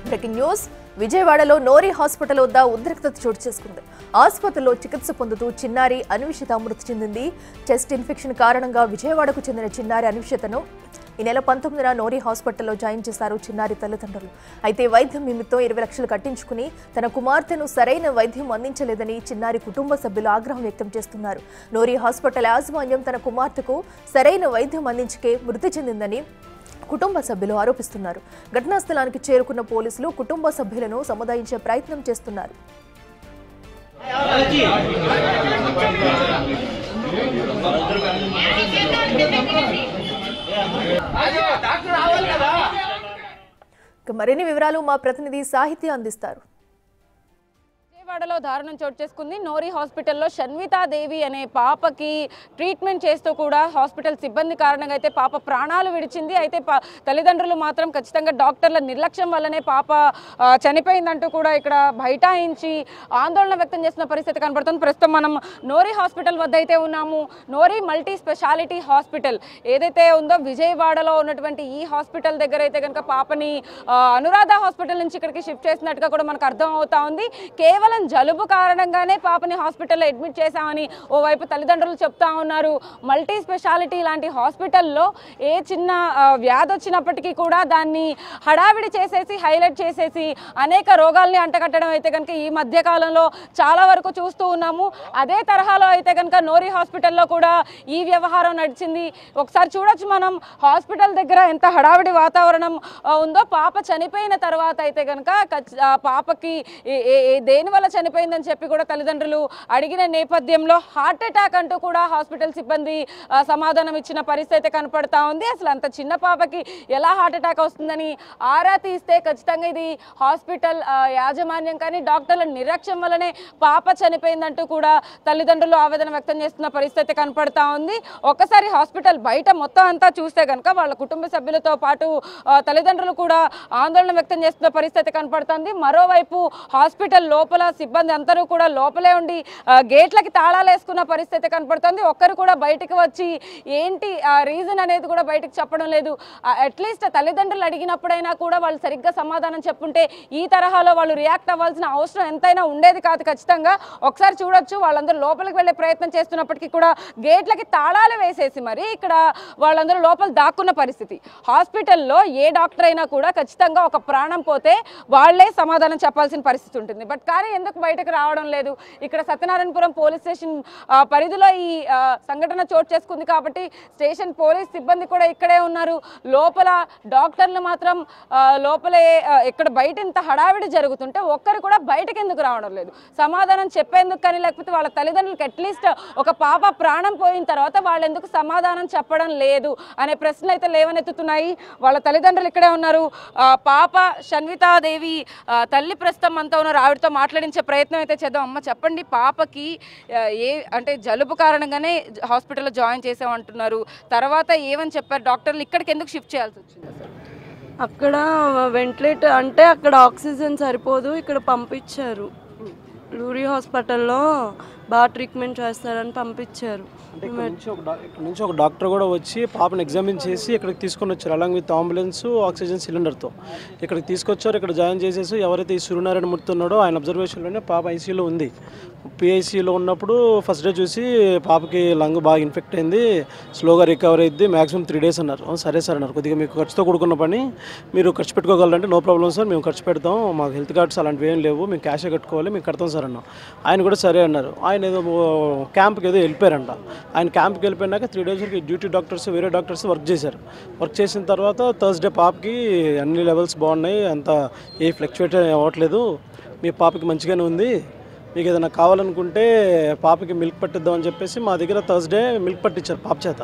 Breaking news విజయవాడలో Nori hospital వద్ద ఉద్రిక్తత చోటు చేసుకుంది. ఆసుపత్రిలో చికిత్స పొందుతూ చిన్నారి అన్విషిత మృతి చెందింది. చెస్ట్ ఇన్ఫెక్షన్ కారణంగా విజయవాడకు చెందిన చిన్నారి అన్విషితను ఈ నెల 19న నోరి హాస్పిటల్లో జాయిన్ చేశారు చిన్నారి తల్లిదండ్రులు. అయితే వైద్యం నిమిత్తం 20 లక్షలు కట్టించుకుని తన కుమార్తెను సరైన వైద్యం అందించలేదని చిన్నారి కుటుంబ సభ్యులు ఆగ్రహం వ్యక్తం చేస్తున్నారు. నోరి హాస్పిటల్ యాజమాన్యం తన కుమార్తెకు సరైన వైద్యం అందించకే మృతి చెందిందని కుటుంబ సభ్యులు ఆరోపిస్తున్నారు. ఘటనా స్థలానికి చేరుకున్న పోలీసులు కుటుంబ సభ్యులను సముదాయించే ప్రయత్నం చేస్తున్నారు. మరిన్ని వివరాలు మా ప్రతినిధి సాహిత్య అందిస్తారు. విజయవాడలో దారుణం చోటు చేసుకుంది. నోరి హాస్పిటల్లో షణ్వితాదేవి అనే పాపకి ట్రీట్మెంట్ చేస్తూ కూడా హాస్పిటల్ సిబ్బంది కారణంగా అయితే పాప ప్రాణాలు విడిచింది. అయితే తల్లిదండ్రులు మాత్రం ఖచ్చితంగా డాక్టర్ల నిర్లక్ష్యం వల్లనే పాప చనిపోయిందంటూ కూడా ఇక్కడ బైఠాయించి ఆందోళన వ్యక్తం చేస్తున్న పరిస్థితి కనబడుతుంది. ప్రస్తుతం మనం నోరి హాస్పిటల్ వద్ద అయితే ఉన్నాము. నోరి మల్టీ స్పెషాలిటీ హాస్పిటల్ ఏదైతే ఉందో విజయవాడలో ఉన్నటువంటి ఈ హాస్పిటల్ దగ్గర అయితే కనుక పాపని అనురాధ హాస్పిటల్ నుంచి ఇక్కడికి షిఫ్ట్ చేసినట్టుగా కూడా మనకు అర్థం అవుతా ఉంది. కేవలం జలుబు కారణంగానే పాపని హాస్పిటల్లో అడ్మిట్ చేశామని ఓవైపు తల్లిదండ్రులు చెప్తా ఉన్నారు. మల్టీ స్పెషాలిటీ లాంటి హాస్పిటల్లో ఏ చిన్న వ్యాధి వచ్చినప్పటికీ కూడా దాన్ని హడావిడి చేసేసి హైలైట్ చేసేసి అనేక రోగాల్ని అంటగట్టడం అయితే కనుక ఈ మధ్య కాలంలో చాలా వరకు చూస్తూ ఉన్నాము. అదే తరహాలో అయితే కనుక నోరి హాస్పిటల్లో కూడా ఈ వ్యవహారం నడిచింది. ఒకసారి చూడొచ్చు మనం హాస్పిటల్ దగ్గర ఎంత హడావిడి వాతావరణం ఉందో. పాప చనిపోయిన తర్వాత అయితే కనుక పాపకి దేని వల్ల చనిపోయిందని చెప్పి కూడా తల్లిదండ్రులు అడిగిన నేపథ్యంలో హార్ట్ అటాక్ అంటూ కూడా హాస్పిటల్ సిబ్బంది సమాధానం ఇచ్చిన పరిస్థితి కనపడతా ఉంది. అసలు అంత చిన్న పాపకి ఎలా హార్ట్ అటాక్ వస్తుందని ఆరా తీస్తే ఖచ్చితంగా ఇది హాస్పిటల్ యాజమాన్యం కానీ డాక్టర్ల నిర్లక్ష్యం వల్లనే పాప చనిపోయిందంటూ కూడా తల్లిదండ్రులు ఆవేదన వ్యక్తం చేస్తున్న పరిస్థితి కనపడతా ఉంది. ఒక్కసారి హాస్పిటల్ బయట మొత్తం అంతా చూస్తే కనుక వాళ్ళ కుటుంబ సభ్యులతో పాటు తల్లిదండ్రులు కూడా ఆందోళన వ్యక్తం చేస్తున్న పరిస్థితి కనపడుతుంది. మరోవైపు హాస్పిటల్ లోపల సిబ్బంది అందరూ కూడా లోపలే ఉండి గేట్లకి తాళాలు వేసుకున్న పరిస్థితి కనపడుతుంది. ఒక్కరు కూడా బయటకు వచ్చి ఏంటి రీజన్ అనేది కూడా బయటకు చెప్పడం లేదు. అట్లీస్ట్ తల్లిదండ్రులు అడిగినప్పుడైనా కూడా వాళ్ళు సరిగ్గా సమాధానం చెప్పుంటే ఈ తరహాలో వాళ్ళు రియాక్ట్ అవ్వాల్సిన అవసరం ఎంతైనా ఉండేది కాదు. ఖచ్చితంగా ఒకసారి చూడొచ్చు వాళ్ళందరూ లోపలికి వెళ్ళే ప్రయత్నం చేస్తున్నప్పటికీ కూడా గేట్లకి తాళాలు వేసేసి మరి ఇక్కడ వాళ్ళందరూ లోపల దాక్కున్న పరిస్థితి. హాస్పిటల్లో ఏ డాక్టర్ అయినా కూడా ఖచ్చితంగా ఒక ప్రాణం పోతే వాళ్లే సమాధానం చెప్పాల్సిన పరిస్థితి ఉంటుంది. బట్ కానీ ఎందుకు బయటకు రావడం లేదు? ఇక్కడ సత్యనారాయణపురం పోలీస్ స్టేషన్ పరిధిలో ఈ సంఘటన చోటు చేసుకుంది కాబట్టి స్టేషన్ పోలీస్ సిబ్బంది కూడా ఇక్కడే ఉన్నారు. లోపల డాక్టర్లు మాత్రం లోపలే ఇక్కడ బయట ఇంత హడావిడి జరుగుతుంటే ఒక్కరు కూడా బయటకు ఎందుకు రావడం లేదు? సమాధానం చెప్పేందుకు కానీ లేకపోతే వాళ్ళ తల్లిదండ్రులకు అట్లీస్ట్ ఒక పాప ప్రాణం పోయిన తర్వాత వాళ్ళు ఎందుకు సమాధానం చెప్పడం లేదు అనే ప్రశ్నలు అయితే లేవనెత్తుతున్నాయి. వాళ్ళ తల్లిదండ్రులు ఇక్కడే ఉన్నారు. పాప షణ్వితాదేవి తల్లి ప్రస్తుతం అంతా ఉన్నారు. ఆవిడతో మాట్లాడించే ప్రయత్నం అయితే చేద్దాం. అమ్మ చెప్పండి, పాపకి అంటే జలుబు కారణంగానే హాస్పిటల్లో జాయిన్ చేసామంటున్నారు. తర్వాత ఏమని చెప్పారు డాక్టర్లు? ఇక్కడికి ఎందుకు షిఫ్ట్ చేయాల్సి వచ్చింది? అక్కడ వెంటిలేటర్ అంటే అక్కడ ఆక్సిజన్ సరిపోదు, ఇక్కడ పంపించారు. లూరి హాస్పిటల్లో బాగా ట్రీట్మెంట్ చేస్తారని పంపించారు. అంటే ఇక్కడ నుంచి ఒక డాక్టర్ కూడా వచ్చి పాపను ఎగ్జామిన్ చేసి ఇక్కడికి తీసుకొని వచ్చారు. అలాంగ్ విత్ అంబులెన్స్ ఆక్సిజన్ సిలిండర్తో ఇక్కడికి తీసుకొచ్చారు. ఇక్కడ జాయిన్ చేసేసి ఎవరైతే ఈ సూర్యనారాయణ మూర్తి ఉన్నాడో ఆయన అబ్జర్వేషన్లోనే పాప ఐసీయూలో ఉంది. పిఐసీలో ఉన్నప్పుడు ఫస్ట్ డే చూసి పాపకి లంగ్ బాగా ఇన్ఫెక్ట్ అయింది, స్లోగా రికవర్ అయింది, మ్యాక్సిమం 3 days అన్నారు. సరే సార్ అన్నారు, కొద్దిగా మీకు ఖర్చుతో కూడుకున్న పని, మీరు ఖర్చు పెట్టుకోగలరంటే నో ప్రాబ్లం సార్, మేము ఖర్చు పెడతాం, మాకు హెల్త్ కార్డ్స్ అలాంటివి ఏం లేవు, మేము క్యాషే కట్టుకోవాలి, మేము కడతాం సార్ అన్నాం. ఆయన కూడా సరే అన్నారు. ఆయన ఏదో క్యాంప్కి ఏదో వెళ్ళిపోయారంట. ఆయన క్యాంప్కి వెళ్ళిపోయినాక 3 days వరకు డ్యూటీ డాక్టర్స్ వేరే డాక్టర్స్ వర్క్ చేశారు. వర్క్ చేసిన తర్వాత థర్స్డే పాపకి అన్ని లెవెల్స్ బాగున్నాయి, అంత ఏ ఫ్లక్చువేట్ అవ్వట్లేదు, మీ పాపకి మంచిగానే ఉంది, మీకు ఏదైనా కావాలనుకుంటే పాపకి మిల్క్ పట్టిద్దామని చెప్పేసి మా దగ్గర థర్స్డే మిల్క్ పట్టించారు. పాప చేత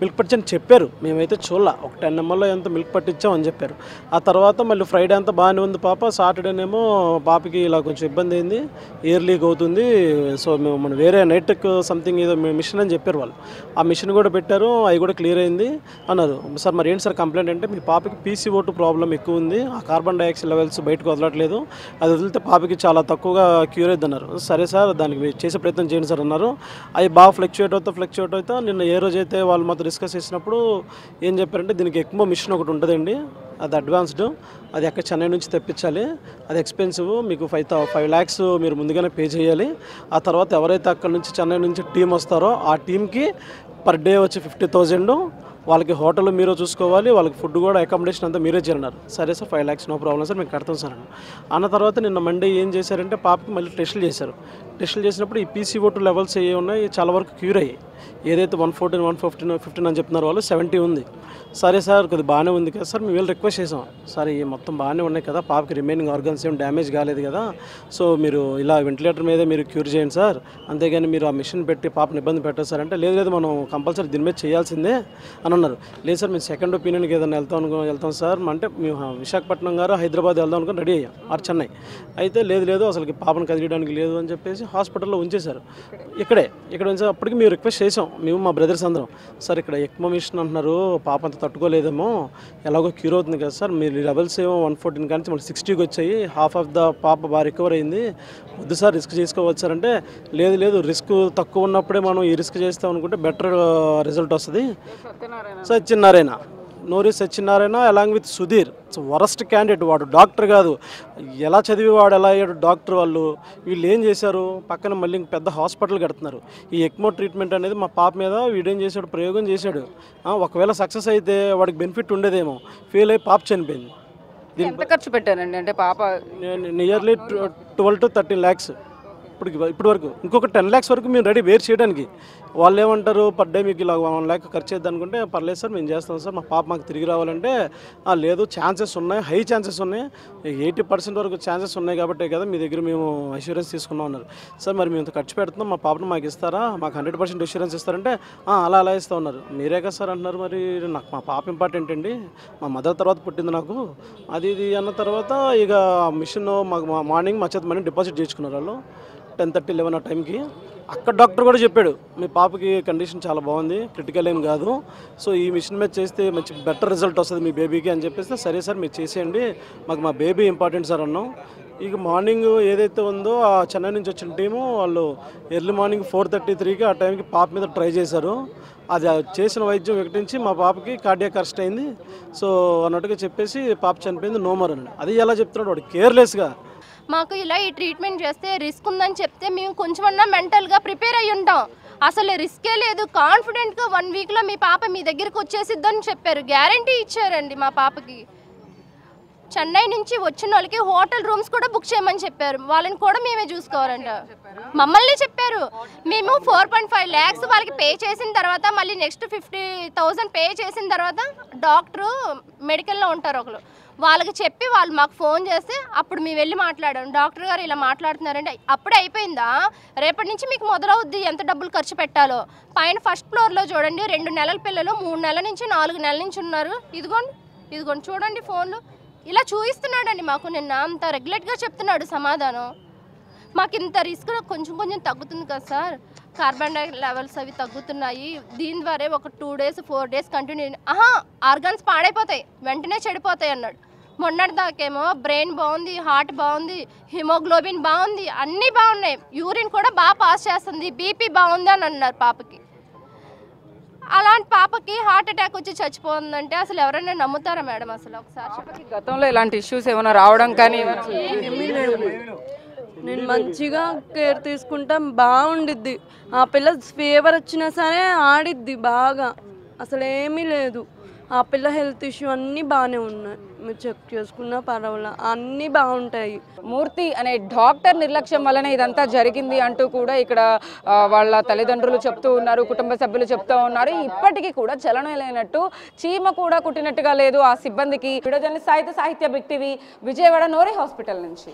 మిల్క్ పట్టించని చెప్పారు. మేమైతే చూడాల, ఒక 10 ml ఎంత మిల్క్ పట్టించామని చెప్పారు. ఆ తర్వాత మళ్ళీ ఫ్రైడే అంతా బాగానే ఉంది పాప. సాటర్డేనేమో పాపకి ఇలా కొంచెం ఇబ్బంది అయింది, ఇయర్ లీక్ అవుతుంది, సో మేము మన వేరే నైట్క్ సంథింగ్ ఏదో మిషన్ అని చెప్పారు వాళ్ళు. ఆ మిషన్ కూడా పెట్టారు, అవి కూడా క్లియర్ అయింది అన్నారు. సార్ మరి ఏంటి సార్ కంప్లైంట్ అంటే, మీ పాపకి PCO2 ప్రాబ్లం ఎక్కువ ఉంది, ఆ కార్బన్ డైఆక్సైడ్ లెవెల్స్ బయటకు వదలట్లేదు, అది వదిలితే పాపకి చాలా తక్కువగా క్యూర్ అయింది అన్నారు. సరే సార్ దానికి చేసే ప్రయత్నం చేయండి సార్ అన్నారు. అవి బాగా ఫ్లక్చువేట్ అవుతా నిన్న ఏ రోజైతే వాళ్ళు మాతో డిస్కస్ చేసినప్పుడు ఏం చెప్పారంటే దీనికి ఎక్మో మిషన్ ఒకటి ఉంటుందండి, అది అడ్వాన్స్డ్, అది అక్కడ చెన్నై నుంచి తెప్పించాలి, అది ఎక్స్పెన్సివ్, మీకు 5 lakhs మీరు ముందుగానే పే చేయాలి. ఆ తర్వాత ఎవరైతే అక్కడ నుంచి చెన్నై నుంచి టీం వస్తారో ఆ టీంకి పర్ డే వచ్చి 50,000, వాళ్ళకి హోటల్ మీరే చూసుకోవాలి, వాళ్ళకి ఫుడ్ కూడా అకామిడేషన్ అంతా మీరే చేయన్నారు. సరే sir 5 lakhs no problem sir, మేము కడతాం సార్ అన్న తర్వాత నిన్న మండే ఏం చేశారంటే పాపకి మళ్ళీ టెస్టులు చేశారు. టెస్టులు చేసినప్పుడు ఈ PCO2 లెవెల్స్ ఏ ఉన్నాయి చాలా వరకు క్యూర్ అయ్యాయి. ఏదైతే 114, 115, 15 అని చెప్తున్నారు వాళ్ళు 70 ఉంది. సరే సార్ కొద్దిగా బాగానే ఉంది కదా సార్, మేము రిక్వెస్ట్ చేసాం, సార్ ఈ మొత్తం బాగానే ఉన్నాయి కదా, పాపకి రిమైనింగ్ ఆర్గన్స్ ఏం డ్యామేజ్ కాలేదు కదా, సో మీరు ఇలా వెంటిలేటర్ మీదే మీరు క్యూర్ చేయండి సార్, అంతేగాని మీరు ఆ మిషన్ పెట్టి పాపని ఇబ్బంది పెట్టారు సార్ అంటే, లేదు మనం కంపల్సరీ దీని మీద చేయాల్సిందే అని అన్నారు. లేదు సార్ మేము సెకండ్ ఒపీనియన్కి ఏదైనా వెళ్తాం సార్ అంటే, మేము విశాఖపట్నం గారు హైదరాబాద్ వెళ్దాం అనుకుని రెడీ అయ్యాం, ఆర్ చెన్నై. అయితే లేదు అసలు పాపను కదిలియడానికి లేదు అని చెప్పేసి హాస్పిటల్లో ఉంచేశారు. ఇక్కడ ఉంచేటప్పటికి మేము రిక్వెస్ట్ చేసాం, మేము మా బ్రదర్స్ అందరం, సార్ ఇక్కడ ఎక్మో మిషన్ అంటున్నారు, పాప అంత తట్టుకోలేదేమో, ఎలాగో క్యూర్ అవుతుంది కదా సార్, మీరు లెవెల్స్ ఏమో 114 కానీ మళ్ళీ 60కి వచ్చాయి, హాఫ్ ఆఫ్ ద పాప బాగా రికవర్ అయింది, వద్దు సార్ రిస్క్ చేసుకోవచ్చు సార్ అంటే, లేదు రిస్క్ తక్కువ ఉన్నప్పుడే మనం ఈ రిస్క్ చేస్తాం అనుకుంటే బెటర్ రిజల్ట్ వస్తుంది. Satyanarayana, Nori Satyanarayana along with Sudheer, worst candidate, వాడు డాక్టర్ కాదు, ఎలా చదివి వాడు ఎలా అయ్యాడు డాక్టర్. వీళ్ళు ఏం చేశారు, పక్కన మళ్ళీ పెద్ద హాస్పిటల్ కడుతున్నారు. ఈ ఎక్మో ట్రీట్మెంట్ అనేది మా పాప మీద వీడేం చేశాడు, ప్రయోగం చేశాడు. ఒకవేళ సక్సెస్ అయితే వాడికి బెనిఫిట్ ఉండేదేమో, ఫెయిల్ అయ్యి పాప చనిపోయింది. ఎంత ఖర్చు పెట్టారండి అంటే పాప? నియర్లీ 12 to 13 lakhs ఇప్పటి వరకు. ఇంకొక 10 lakhs వరకు మేము రెడీ వేర్ చేయడానికి. వాళ్ళు ఏమంటారు, పర్ డే మీకు ఇలా 1 lakh ఖర్చు చేద్దాం అనుకుంటే, పర్లేదు సార్ మేము చేస్తాం సార్, మా పాప మాకు తిరిగి రావాలంటే, లేదు ఛాన్సెస్ ఉన్నాయి, హై ఛాన్సెస్ ఉన్నాయి, 80% వరకు ఛాన్సెస్ ఉన్నాయి కాబట్టి కదా మీ దగ్గర మేము అష్యూరెన్స్ తీసుకున్నాం అన్నారు. సార్ మరి మేము ఖర్చు పెడుతున్నాం, మా పాపను మాకు ఇస్తారా, మాకు 100% అష్యూరెన్స్ ఇస్తారంటే, అలా ఇస్తా ఉన్నారు. మీరే కదా సార్ అంటున్నారు, మరి నాకు మా పాప ఇంపార్టెంట్ అండి, మా మదర్ తర్వాత పుట్టింది నాకు, అది అన్న తర్వాత ఇక మిషన్ మాకు మార్నింగ్ మా చేత మనీ డిపాజిట్ చేసుకున్నారు వాళ్ళు 10:30, 11 ఆ టైంకి. అక్కడ డాక్టర్ కూడా చెప్పాడు, మీ పాపకి కండిషన్ చాలా బాగుంది, క్రిటికల్ ఏం కాదు, సో ఈ మిషన్ మీద చేస్తే మంచి బెటర్ రిజల్ట్ వస్తుంది మీ బేబీకి అని చెప్పేస్తే, సరే సార్ మీరు చేసేయండి, మాకు మా బేబీ ఇంపార్టెంట్ సార్ అన్నాం. ఇక మార్నింగ్ ఏదైతే ఉందో ఆ చెన్నై నుంచి వచ్చిన టీము వాళ్ళు ఎర్లీ మార్నింగ్ 4:33కి ఆ టైంకి పాప మీద ట్రై చేశారు. అది చేసిన వైద్యం వికటించి మా పాపకి కార్డియాక్ అరెస్ట్ అయింది, సో అన్నట్టుగా చెప్పేసి పాప చనిపోయింది, నోమర్ అని. అది ఎలా చెప్తున్నాడు వాడు కేర్లెస్గా. మాకు ఇలా ఈ ట్రీట్మెంట్ చేస్తే రిస్క్ ఉందని చెప్తే మేము కొంచెమన్నా మెంటల్గా ప్రిపేర్ అయ్యి ఉంటాం. అసలు రిస్కే లేదు, కాన్ఫిడెంట్గా 1 వీక్లో మీ పాప మీ దగ్గరికి వచ్చేసిద్దని చెప్పారు, గ్యారంటీ ఇచ్చారండి. మా పాపకి చెన్నై నుంచి వచ్చిన వాళ్ళకి హోటల్ రూమ్స్ కూడా బుక్ చేయమని చెప్పారు, వాళ్ళని కూడా మేమే చూసుకోవాలంట. మమ్మల్ని చెప్పారు, మేము 4.5 lakhs వాళ్ళకి పే చేసిన తర్వాత మళ్ళీ నెక్స్ట్ 50,000 పే చేసిన తర్వాత డాక్టరు మెడికల్లో ఉంటారు ఒకరు, వాళ్ళకి చెప్పి వాళ్ళు మాకు ఫోన్ చేస్తే అప్పుడు మేము వెళ్ళి మాట్లాడాం, డాక్టర్ గారు ఇలా మాట్లాడుతున్నారంటే, అప్పుడే అయిపోయిందా, రేపటి నుంచి మీకు మొదలవుద్ది ఎంత డబ్బులు ఖర్చు పెట్టాలో. పైన ఫస్ట్ ఫ్లోర్లో చూడండి 2 నెలల పిల్లలు 3 నెలల నుంచి 4 నెలల నుంచి ఉన్నారు, ఇదిగోండి చూడండి ఫోన్లు, ఇలా చూపిస్తున్నాడండి మాకు. నిన్న అంత రెగ్యులేట్గా చెప్తున్నాడు సమాధానం. మాకు ఇంత రిస్క్ కొంచెం తగ్గుతుంది కదా సార్, కార్బన్ డై లెవెల్స్ అవి తగ్గుతున్నాయి, దీని ద్వారా ఒక 2 days 4 days కంటిన్యూ, ఆర్గాన్స్ పాడైపోతాయి, వెంటనే చెడిపోతాయి అన్నాడు. మొన్నటి దాకేమో బ్రెయిన్ బాగుంది, హార్ట్ బాగుంది, హిమోగ్లోబిన్ బాగుంది, అన్నీ బాగున్నాయి, యూరిన్ కూడా బాగా పాస్ చేస్తుంది, బీపీ బాగుంది అని అన్నారు పాపకి. అలాంటి పాపకి హార్ట్ అటాక్ వచ్చి చచ్చిపోతుందంటే అసలు ఎవరైనా నమ్ముతారా మేడం? అసలు ఒకసారి గతంలో ఇలాంటి ఇష్యూస్ ఏమైనా రావడం కానీ నేను మంచిగా కేర్ తీసుకుంటాం, బాగుండిద్ది. ఆ పిల్ల ఫీవర్ వచ్చినా సరే ఆడిద్ది బాగా, అసలు ఏమీ లేదు. ఆ పిల్ల హెల్త్ ఇష్యూ అన్నీ బాగానే ఉన్నాయి, మీరు చెక్ చేసుకున్నా పర్వాలా, అన్నీ బాగుంటాయి. మూర్తి అనే డాక్టర్ నిర్లక్ష్యం వల్లనే ఇదంతా జరిగింది అంటూ కూడా ఇక్కడ వాళ్ళ తల్లిదండ్రులు చెప్తూ ఉన్నారు, కుటుంబ సభ్యులు చెప్తూ ఉన్నారు. ఇప్పటికీ కూడా చలనం లేనట్టు, చీమ కూడా కుట్టినట్టుగా లేదు ఆ సిబ్బందికి. Video journalist Sahitya Big TV, Vijayawada Nori hospital నుంచి.